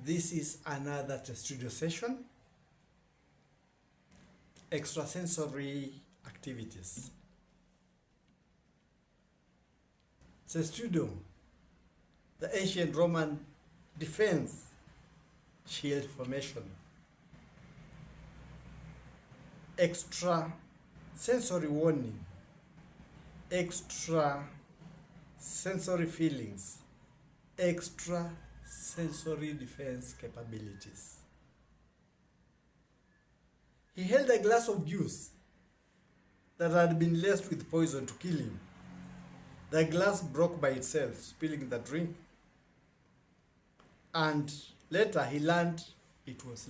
This is another studio session, extrasensory activities. Studio, the ancient Roman defense shield formation. Extrasensory warning, extra sensory feelings, extra sensory defense capabilities. He held a glass of juice that had been laced with poison to kill him. The glass broke by itself, spilling the drink, and later he learned it was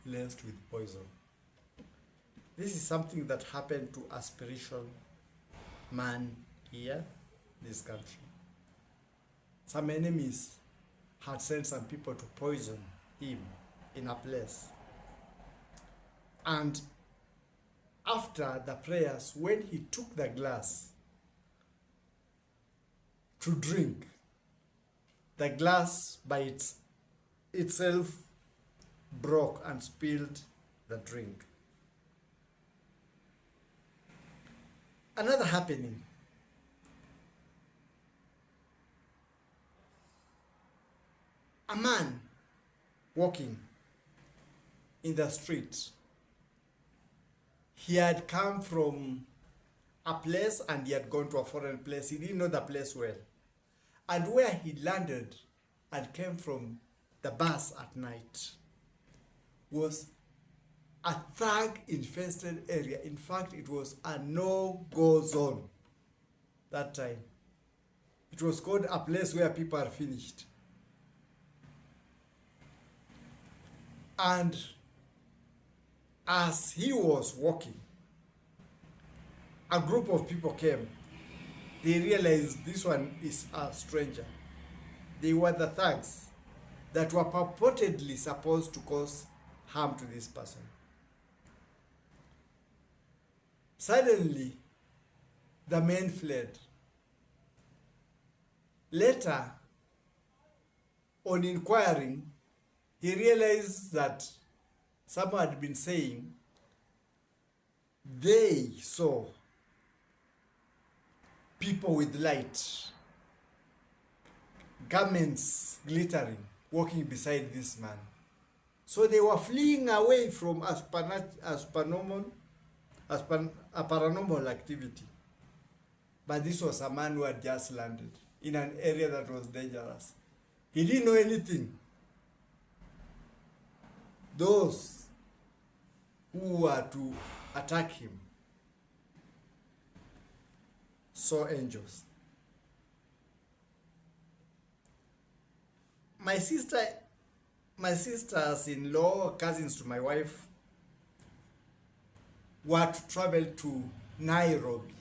laced with poison. This is something that happened to a spiritual man here in this country. Some enemies had sent some people to poison him in a place. And after the prayers, when he took the glass to drink, the glass by itself broke and spilled the drink. Another happening. A man walking in the street. He had come from a place and he had gone to a foreign place. He didn't know the place well. And where he landed and came from the bus at night was a thug-infested area. In fact, it was a no-go zone that time. It was called a place where people are finished. And as he was walking, a group of people came. They realized this one is a stranger. They were the thugs that were purportedly supposed to cause harm to this person. Suddenly, the men fled. Later, on inquiring, he realized that someone had been saying they saw people with light, garments glittering, walking beside this man. So they were fleeing away from a paranormal activity. But this was a man who had just landed in an area that was dangerous. He didn't know anything. Those who were to attack him saw angels. My sisters-in-law, cousins to my wife, were to travel to Nairobi.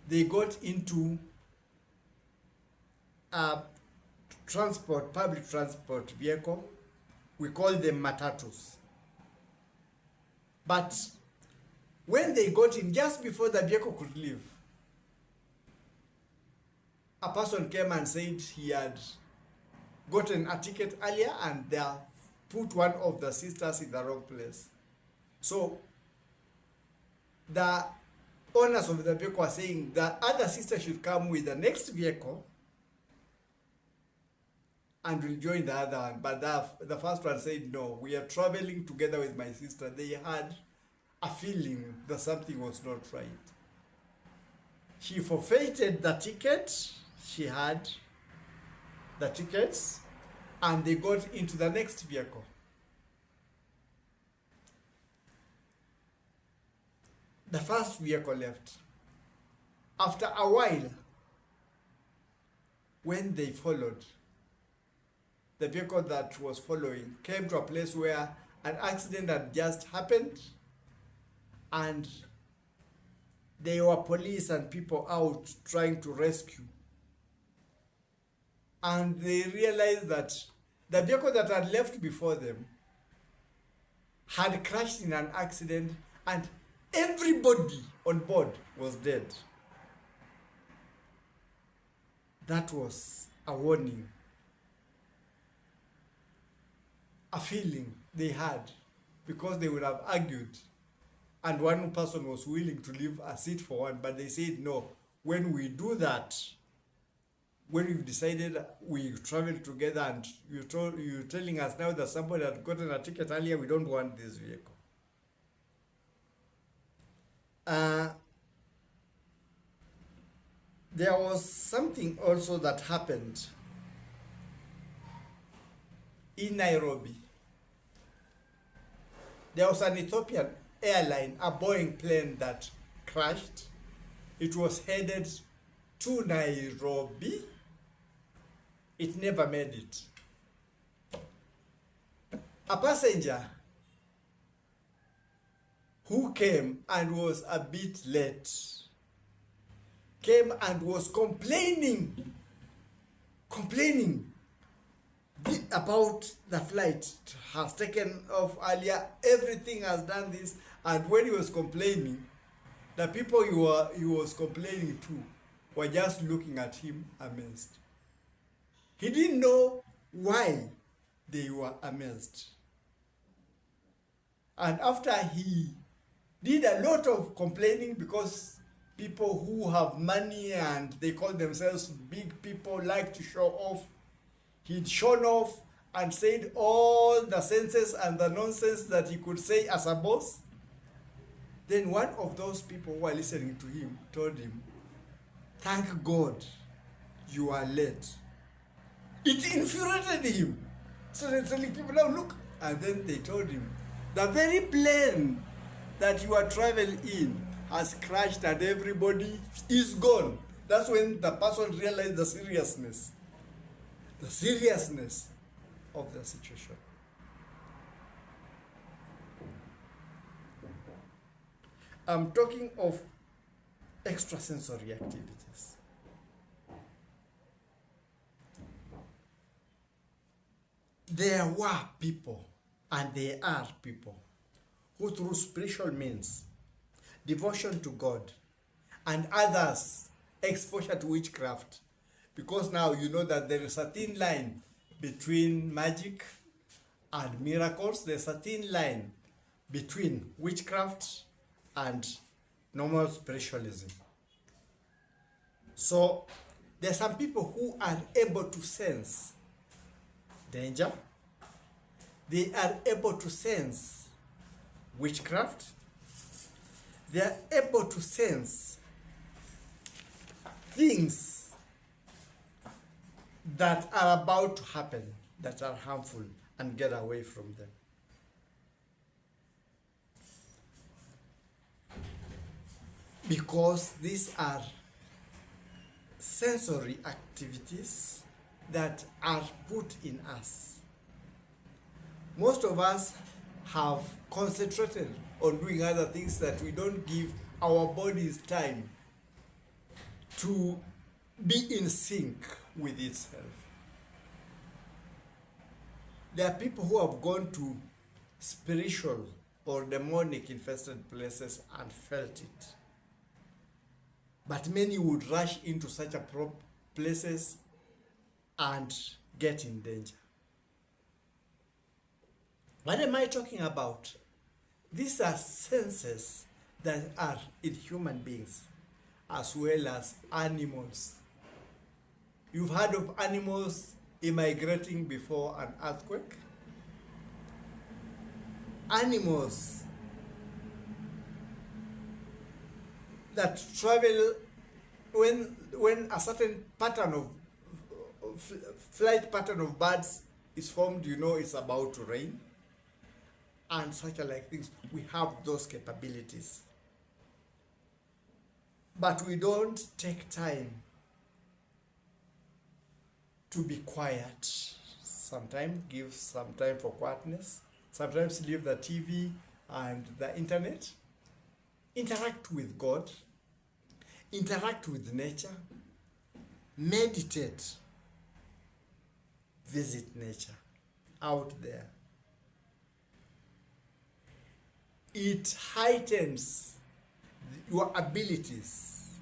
They got into a public transport vehicle. We call them matatus. But when they got in, just before the vehicle could leave, a person came and said he had gotten a ticket earlier and they put one of the sisters in the wrong place. So the owners of the vehicle were saying the other sister should come with the next vehicle and will join the other one. But the first one said, no, we are traveling together with my sister. They had a feeling that something was not right. She forfeited the ticket. She had the tickets and they got into the next vehicle. The first vehicle left. After a while, when they followed, the vehicle that was following came to a place where an accident had just happened and there were police and people out trying to rescue. And they realized that the vehicle that had left before them had crashed in an accident and everybody on board was dead. That was a warning, a feeling they had, because they would have argued and one person was willing to leave a seat for one, but they said no. When we do that, when we've decided we travel together and you're telling us now that somebody had gotten a ticket earlier, we don't want this vehicle. There was something also that happened in Nairobi. There was an Ethiopian airline, a Boeing plane that crashed. It was headed to Nairobi. It never made it. A passenger who came and was a bit late came and was complaining about the flight has taken off earlier, everything has done this, and when he was complaining, the people he was complaining to were just looking at him amazed. He didn't know why they were amazed. And after he did a lot of complaining, because people who have money and they call themselves big people like to show off, he'd shown off and said all the senses and the nonsense that he could say as a boss. Then one of those people who were listening to him told him, "Thank God you are late." It infuriated him. So they're telling people, "Now look." And then they told him, "The very plane that you are traveling in has crashed and everybody is gone." That's when the person realized the seriousness of the situation. I'm talking of extrasensory activities. There were people, and there are people, who through spiritual means, devotion to God, and others, exposure to witchcraft, because now you know that there is a thin line between magic and miracles. There's a thin line between witchcraft and normal spiritualism. So there are some people who are able to sense danger. They are able to sense witchcraft. They are able to sense things that are about to happen, that are harmful, and get away from them. Because these are sensory activities that are put in us. Most of us have concentrated on doing other things that we don't give our bodies time to be in sync with itself. There are people who have gone to spiritual or demonic infested places and felt it. But many would rush into such a places and get in danger. What am I talking about? These are senses that are in human beings as well as animals. You've heard of animals immigrating before an earthquake? Animals that travel when a certain pattern of flight pattern of birds is formed, you know it's about to rain, and such like things. We have those capabilities, but we don't take time to be quiet. Sometimes give some time for quietness. Sometimes leave the TV and the internet. Interact with God. Interact with nature. Meditate. Visit nature out there. It heightens your abilities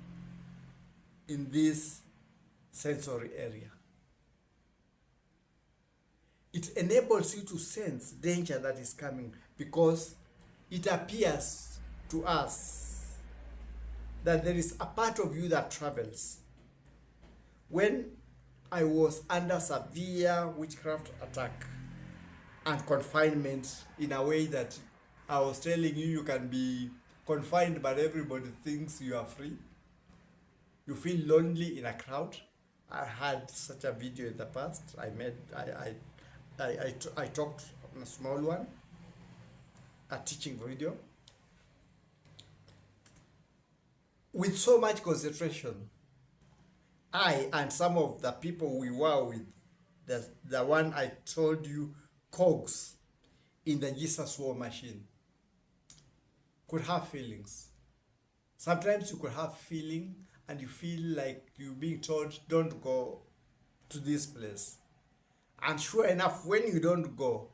in this sensory area. it enables you to sense danger that is coming, because it appears to us that there is a part of you that travels. When I was under severe witchcraft attack and confinement, in a way that I was telling you, you can be confined but everybody thinks you are free. You feel lonely in a crowd. I had such a video in the past. I talked on a small one, a teaching video, with so much concentration. I and some of the people we were with, the one I told you, cogs in the Jesus war machine, could have feelings. Sometimes you could have feeling and you feel like you're being told, don't go to this place. And sure enough, when you don't go,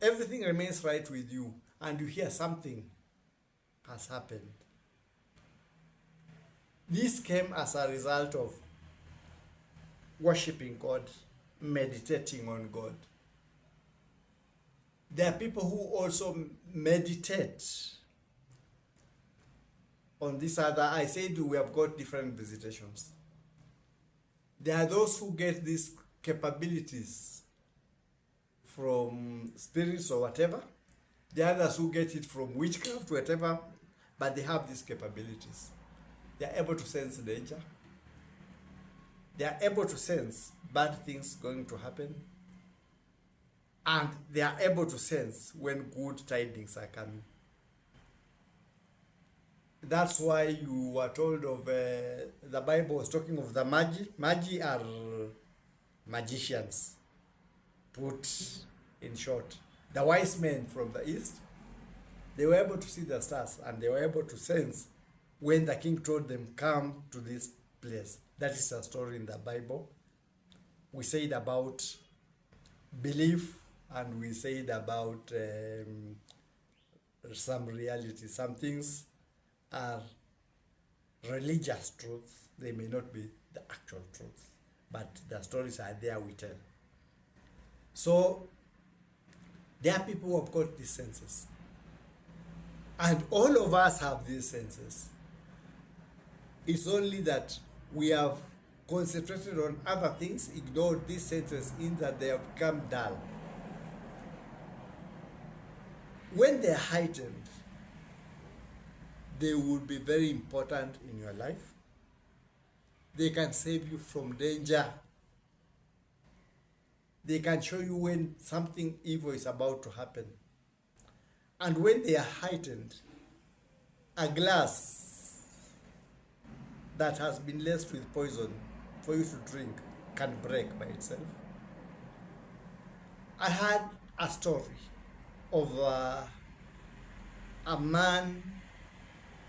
everything remains right with you, and you hear something has happened. This came as a result of worshiping God, meditating on God. There are people who also meditate on this other. I said we have got different visitations. There are those who get these capabilities from spirits or whatever. There are others who get it from witchcraft, whatever, but they have these capabilities. They are able to sense danger. They are able to sense bad things going to happen. And they are able to sense when good tidings are coming. That's why you were told of, the Bible was talking of the Magi. Magi are magicians, put in short. The wise men from the east, they were able to see the stars and they were able to sense when the king told them, come to this place. That is a story in the Bible. We said about belief and we said about some reality. Some things are religious truths. They may not be the actual truths, but the stories are there, we tell. So there are people who have got these senses. And all of us have these senses. It's only that we have concentrated on other things, ignored these senses in that they have become dull. When they're heightened, they will be very important in your life. They can save you from danger. They can show you when something evil is about to happen. And when they are heightened, a glass that has been laced with poison for you to drink can break by itself. I had a story of a man,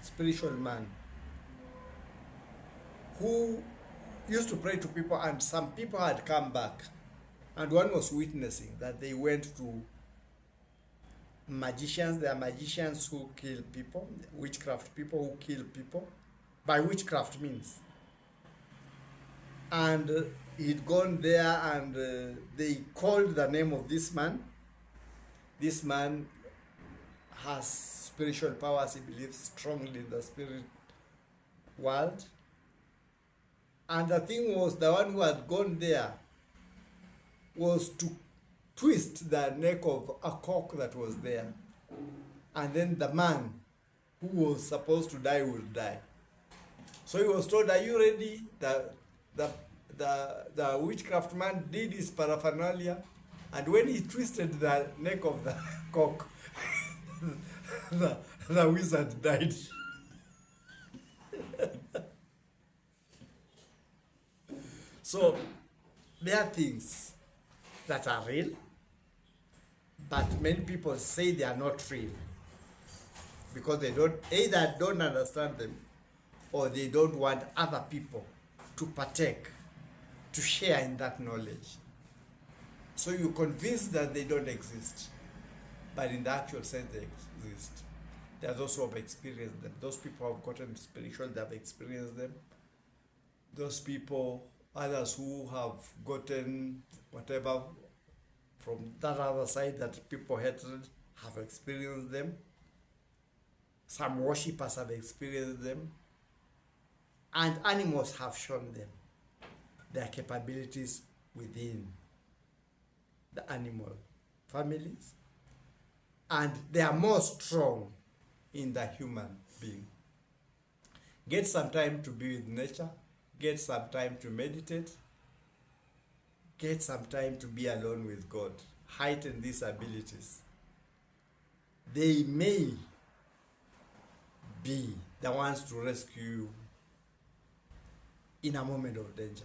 spiritual man, who used to pray to people, and some people had come back, and one was witnessing that they went to magicians. There are magicians who kill people, witchcraft people who kill people by witchcraft means. And he'd gone there and they called the name of this man. This man has spiritual powers. He believes strongly in the spirit world. And the thing was, the one who had gone there was to twist the neck of a cock that was there. And then the man who was supposed to die would die. So he was told, are you ready? The witchcraft man did his paraphernalia, and when he twisted the neck of the cock, the wizard died. So there are things that are real, but many people say they are not real because they either don't understand them, or they don't want other people to partake, to share in that knowledge. So you're convinced that they don't exist, but in the actual sense they exist. There are those who have experienced them. Those people who have gotten spiritual, they have experienced them. Those people others who have gotten whatever from that other side that people hated have experienced them. Some worshippers have experienced them. And animals have shown them their capabilities within the animal families. And they are more strong in the human being. Get some time to be with nature. Get some time to meditate. Get some time to be alone with God. Heighten these abilities. They may be the ones to rescue you in a moment of danger.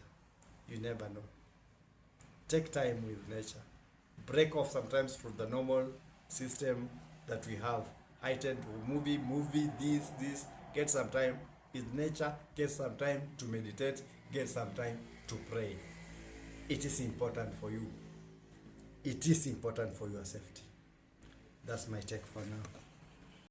You never know. Take time with nature. Break off sometimes from the normal system that we have. Heighten to movie, this. Get some time with nature. Get some time to meditate. Get some time to pray. It is important for you. It is important for your safety. That's my take for now.